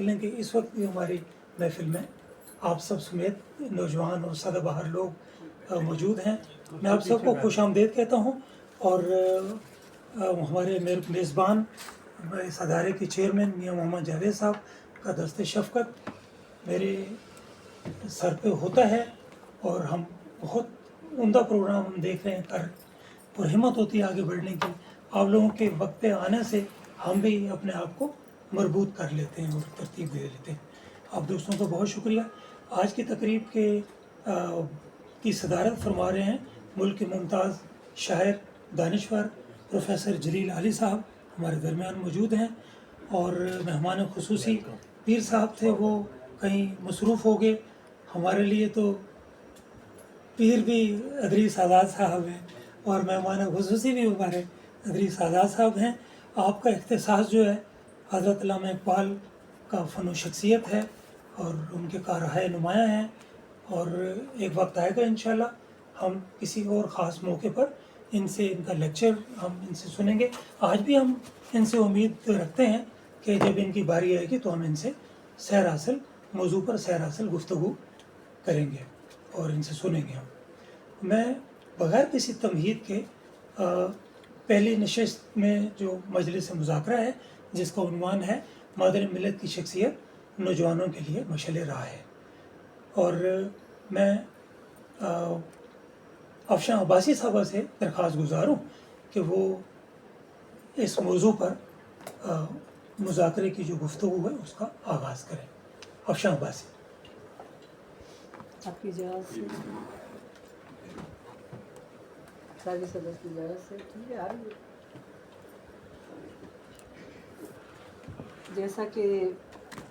نکلیں کہ اس وقت بھی ہماری محفل میں آپ سب سمیت نوجوان اور سادہ بہار لوگ موجود ہیں. میں آپ سب کو خوش آمدید کہتا ہوں. اور ہمارے میزبان اس ادارے کے چیئرمین میاں محمد جاوید صاحب کا دست شفقت میرے سر پہ ہوتا ہے اور ہم بہت عمدہ پروگرام ہم دیکھ رہے ہیں کر اور ہمت ہوتی ہے آگے بڑھنے کی. آپ لوگوں کے وقت پہ آنے سے ہم بھی اپنے آپ کو مربوط کر لیتے ہیں اور ترتیب دے لیتے ہیں. آپ دوستوں کا بہت شکریہ. آج کی تقریب کی صدارت فرما رہے ہیں ملک کے ممتاز شاعر دانشور پروفیسر جلیل علی صاحب ہمارے درمیان موجود ہیں. اور مہمان خصوصی پیر صاحب تھے، وہ کہیں مصروف ہو گئے. ہمارے لیے تو پیر بھی ادریس آزاد صاحب ہیں اور مہمان خصوصی بھی ہمارے ادریس آزاد صاحب ہیں. آپ کا اختصاص جو ہے حضرت علامہ اقبال کا فن و شخصیت ہے اور ان کے کارہائے نمایاں ہیں. اور ایک وقت آئے گا انشاءاللہ ہم کسی اور خاص موقع پر ان کا لیکچر ہم ان سے سنیں گے. آج بھی ہم ان سے امید رکھتے ہیں کہ جب ان کی باری آئے گی تو ہم ان سے سیر حاصل موضوع پر سیر حاصل گفتگو کریں گے اور ان سے سنیں گے. میں بغیر کسی تمہید کے پہلی نشست میں جو مجلس مذاکرہ ہے جس کا عنوان ہے مادر ملت کی شخصیت نوجوانوں کے لیے مشعل راہ ہے، اور میں افشاں عباسی صاحبہ سے درخواست گزار ہوں کہ وہ اس موضوع پر مذاکرے کی جو گفتگو ہے اس کا آغاز کریں. افشاں عباسی. آپ کی اجازت سے ساری صدر کی اجازت سے ٹھیک ہے. جیسا کہ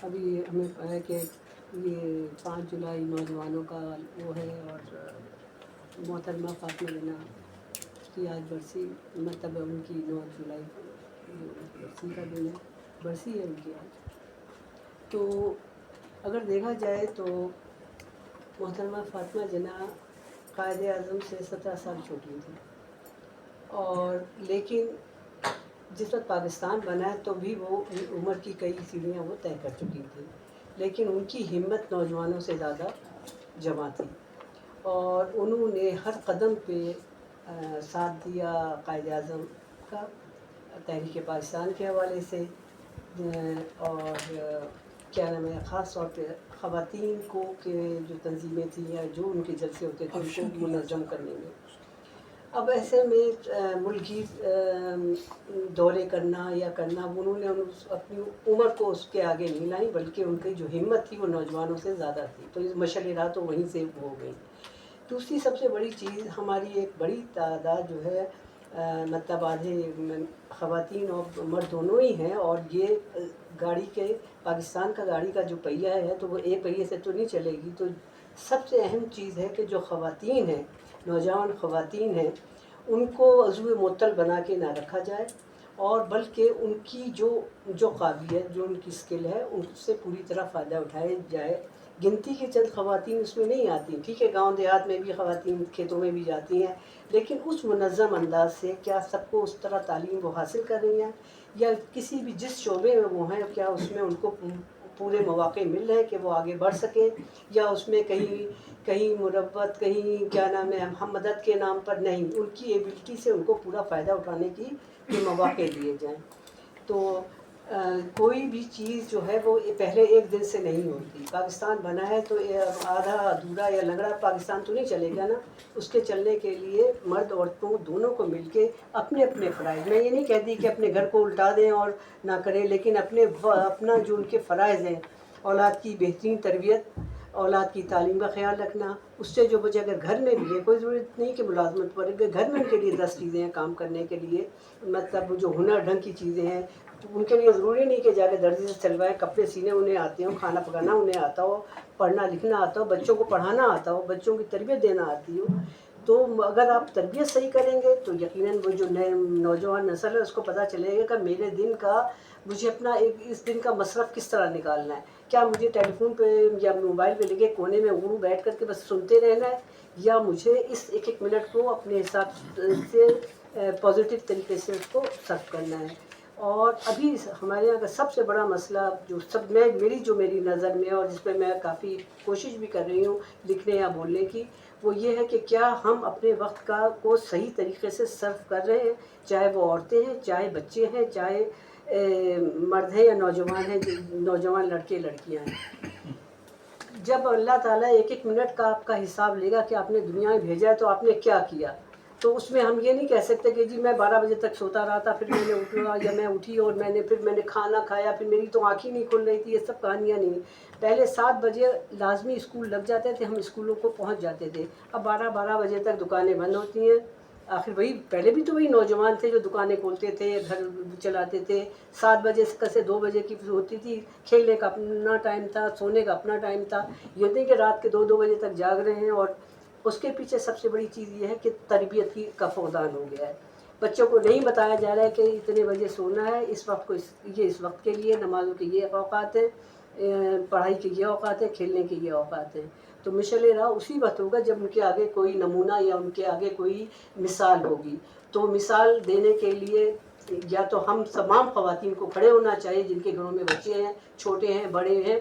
ابھی ہمیں پتا ہے کہ یہ 5 جولائی نوجوانوں کا وہ ہے اور محترمہ فاطمہ جناح کی آج برسی، مطلب ان کی 9 جولائی برسی کا دن ہے، برسی ہے ان کی آج. تو اگر دیکھا جائے تو محترمہ فاطمہ جناح قائد اعظم سے 17 سال چھوٹی تھی، اور لیکن جس وقت پاکستان بنا ہے تو بھی وہ عمر کی کئی سیڑھیاں وہ طے کر چکی تھی، لیکن ان کی ہمت نوجوانوں سے زیادہ جمع تھی اور انہوں نے ہر قدم پہ ساتھ دیا قائد اعظم کا تحریک پاکستان کے حوالے سے. اور کیا نام ہے، خاص طور پہ خواتین کو کہ جو تنظیمیں تھیں یا جو ان کے جلسے ہوتے تھے ان کو منظم کرنے میں. اب ایسے میں ملکی دورے کرنا یا کرنا، انہوں نے اپنی عمر کو اس کے آگے نہیں لائی، بلکہ ان کی جو ہمت تھی وہ نوجوانوں سے زیادہ تھی، تو اس مشعل راہ تو وہیں سے ہو گئی. دوسری سب سے بڑی چیز، ہماری ایک بڑی تعداد جو ہے مطلب آدھے خواتین اور مرد دونوں ہی ہیں، اور یہ گاڑی کے پاکستان کا گاڑی کا جو پہیہ ہے تو وہ ایک پہیے سے تو نہیں چلے گی. تو سب سے اہم چیز ہے کہ جو خواتین ہیں، نوجوان خواتین ہیں، ان کو عضو معطل بنا کے نہ رکھا جائے، اور بلکہ ان کی جو قابلیت، جو ان کی اسکل ہے، ان سے پوری طرح فائدہ اٹھایا جائے. گنتی کی چند خواتین اس میں نہیں آتی، ٹھیک ہے، گاؤں دیہات میں بھی خواتین کھیتوں میں بھی جاتی ہیں، لیکن اس منظم انداز سے کیا سب کو اس طرح تعلیم وہ حاصل کر رہی ہیں، یا کسی بھی جس شعبے میں وہ ہیں کیا اس میں ان کو پورے مواقع مل رہے ہیں کہ وہ آگے بڑھ سکیں، یا اس میں کہیں مروت، کہیں کیا نام ہے ہم مدد کے نام پر نہیں، ان کی ایبلٹی سے ان کو پورا فائدہ اٹھانے کی مواقع دیے جائیں. تو کوئی بھی چیز جو ہے وہ پہلے ایک دن سے نہیں ہوتی. پاکستان بنا ہے تو آدھا ادھورا یا لنگڑا پاکستان تو نہیں چلے گا نا. اس کے چلنے کے لیے مرد عورتوں دونوں کو مل کے اپنے اپنے فرائض، میں یہ نہیں کہتی کہ اپنے گھر کو الٹا دیں اور نہ کریں، لیکن اپنا جو ان کے فرائض ہیں، اولاد کی بہترین تربیت، اولاد کی تعلیم کا خیال رکھنا، اس سے جو بچے اگر گھر میں بھی ہے، کوئی ضرورت نہیں کہ ملازمت پر، گھر میں ان کے لیے 10 چیزیں ہیں کام کرنے کے لیے، مطلب جو ہنر ڈھنگ کی چیزیں ہیں، ان کے لیے ضروری نہیں کہ جا کے درزی سے چلوائے، کپڑے سینے انہیں آتے ہوں، کھانا پکانا انہیں آتا ہو، پڑھنا لکھنا آتا ہو، بچوں کو پڑھانا آتا ہو، بچوں کی تربیت دینا آتی ہو. تو اگر آپ تربیت صحیح کریں گے تو یقیناً وہ جو نئے نوجوان نسل ہے اس کو پتہ چلے گا کہ میرے دن کا مجھے اپنا اس دن کا مصرف کس طرح نکالنا ہے. کیا مجھے ٹیلی فون پہ یا موبائل پہ لگے کونے میں اردو بیٹھ کر کے بس سنتے رہنا ہے، یا مجھے اس ایک منٹ کو اپنے حساب سے پازیٹیو طریقے سے اس کو صرف کرنا ہے. اور ابھی ہمارے یہاں کا سب سے بڑا مسئلہ جو میری نظر میں اور جس پہ میں کافی کوشش بھی کر رہی ہوں لکھنے یا بولنے کی، وہ یہ ہے کہ کیا ہم اپنے وقت کو صحیح طریقے سے صرف کر رہے ہیں، چاہے وہ عورتیں ہیں، چاہے بچے ہیں، چاہے مرد ہیں یا نوجوان ہیں، نوجوان لڑکے لڑکیاں ہیں۔ جب اللہ تعالیٰ ایک ایک منٹ کا آپ کا حساب لے گا کہ آپ نے دنیا میں بھیجا ہے تو آپ نے کیا کیا، تو اس میں ہم یہ نہیں کہہ سکتے کہ جی میں 12 بجے تک سوتا رہا تھا، پھر میں نے اٹھا یا میں اٹھی اور میں نے کھانا کھایا، پھر میری تو آنکھ ہی نہیں کھل رہی تھی، یہ سب کہانیاں نہیں۔ پہلے 7 بجے لازمی اسکول لگ جاتے تھے، ہم اسکولوں کو پہنچ جاتے تھے، اب 12 بجے تک دکانیں بند ہوتی ہیں۔ آخر وہی پہلے بھی تو وہی نوجوان تھے جو دکانیں کھولتے تھے، گھر چلاتے تھے۔ 7 بجے سے 2 بجے کی ہوتی تھی، کھیلنے کا اپنا ٹائم تھا، سونے کا اپنا ٹائم تھا۔ یہ نہیں کہ رات کے 2 بجے تک جاگ رہے ہیں۔ اور اس کے پیچھے سب سے بڑی چیز یہ ہے کہ تربیت کا فقدان ہو گیا ہے۔ بچوں کو نہیں بتایا جا رہا ہے کہ اتنے بجے سونا ہے، اس وقت کو یہ اس وقت کے لیے، نمازوں کے یہ اوقات ہیں، پڑھائی کے یہ اوقات ہیں، کھیلنے کے یہ اوقات ہیں۔ تو مشعل راہ اسی وقت ہوگا جب ان کے آگے کوئی نمونہ یا ان کے آگے کوئی مثال ہوگی۔ تو مثال دینے کے لیے یا تو ہم تمام خواتین کو کھڑے ہونا چاہیے جن کے گھروں میں بچے ہیں، چھوٹے ہیں، بڑے ہیں۔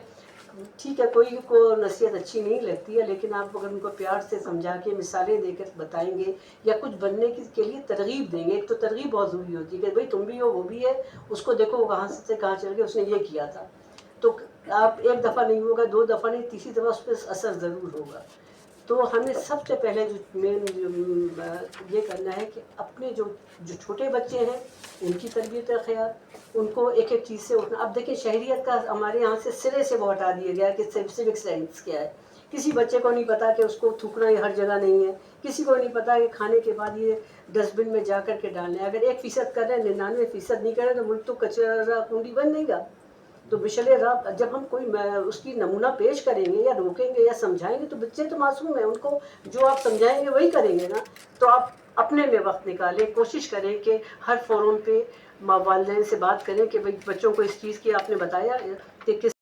ٹھیک ہے، کوئی کو نصیحت اچھی نہیں لگتی ہے، لیکن آپ اگر ان کو پیار سے سمجھا کے مثالیں دے کر بتائیں گے یا کچھ بننے کے لیے ترغیب دیں گے۔ ایک تو ترغیب بہت ضروری ہوتی ہے کہ بھائی تم بھی ہو، وہ بھی ہے، اس کو دیکھو وہ کہاں سے کہاں چل گیا، اس نے یہ کیا تھا۔ تو آپ ایک دفعہ نہیں ہوگا، 2 دفعہ نہیں، تیسری دفعہ اس پہ اثر ضرور ہوگا۔ تو ہمیں سب سے پہلے یہ کرنا ہے کہ اپنے جو چھوٹے بچے ہیں ان کی تربیت کا خیال، ان کو ایک ایک چیز سے اٹھنا۔ اب دیکھیں شہریت کا ہمارے یہاں سے سرے سے وہ ہٹا دیا گیا کہ سیوک سینس کیا ہے۔ کسی بچے کو نہیں پتا کہ اس کو تھوکنا یہ ہر جگہ نہیں ہے، کسی کو نہیں پتا کہ کھانے کے بعد یہ ڈسٹ بن میں جا کر کے ڈالنا ہے۔ اگر 1% کر رہے ہیں، 99% نہیں کر رہے تو ملک تو کچرا کنڈی بن نہیں گا۔ تو مشعل راہ جب ہم کوئی اس کی نمونہ پیش کریں گے یا روکیں گے یا سمجھائیں گے، تو بچے تو معصوم ہیں، ان کو جو آپ سمجھائیں گے وہی کریں گے نا۔ تو آپ اپنے میں وقت نکالیں، کوشش کریں کہ ہر فورم پہ والدین سے بات کریں کہ بچوں کو اس چیز کی آپ نے بتایا کہ کس